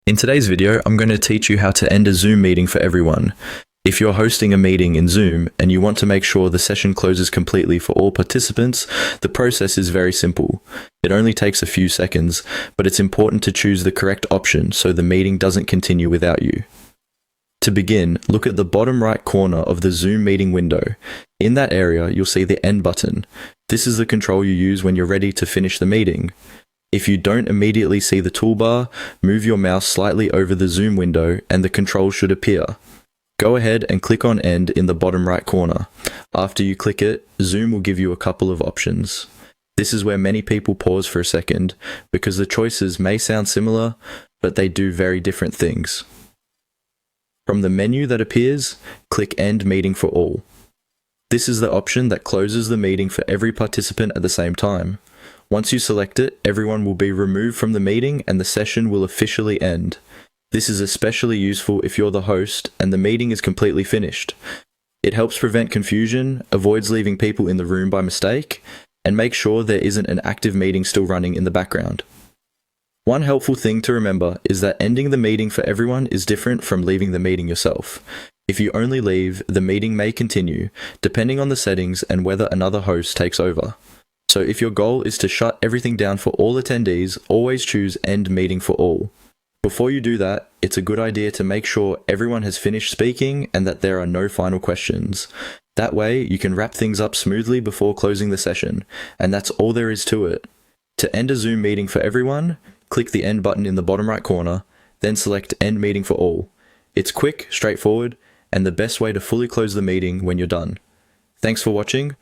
In today's video, I'm going to teach you how to end a Zoom meeting for everyone. If you're hosting a meeting in Zoom and you want to make sure the session closes completely for all participants, the process is very simple. It only takes a few seconds, but it's important to choose the correct option so the meeting doesn't continue without you. To begin, look at the bottom right corner of the Zoom meeting window. In that area, you'll see the End button. This is the control you use when you're ready to finish the meeting. If you don't immediately see the toolbar, move your mouse slightly over the Zoom window and the control should appear. Go ahead and click on End in the bottom right corner. After you click it, Zoom will give you a couple of options. This is where many people pause for a second because the choices may sound similar, but they do very different things. From the menu that appears, click End Meeting for All. This is the option that closes the meeting for every participant at the same time. Once you select it, everyone will be removed from the meeting and the session will officially end. This is especially useful if you're the host and the meeting is completely finished. It helps prevent confusion, avoids leaving people in the room by mistake, and makes sure there isn't an active meeting still running in the background. One helpful thing to remember is that ending the meeting for everyone is different from leaving the meeting yourself. If you only leave, the meeting may continue, depending on the settings and whether another host takes over. So if your goal is to shut everything down for all attendees, always choose End Meeting for All. Before you do that, it's a good idea to make sure everyone has finished speaking and that there are no final questions. That way, you can wrap things up smoothly before closing the session, and that's all there is to it. To end a Zoom meeting for everyone, click the End button in the bottom right corner, then select End Meeting for All. It's quick, straightforward, and the best way to fully close the meeting when you're done. Thanks for watching.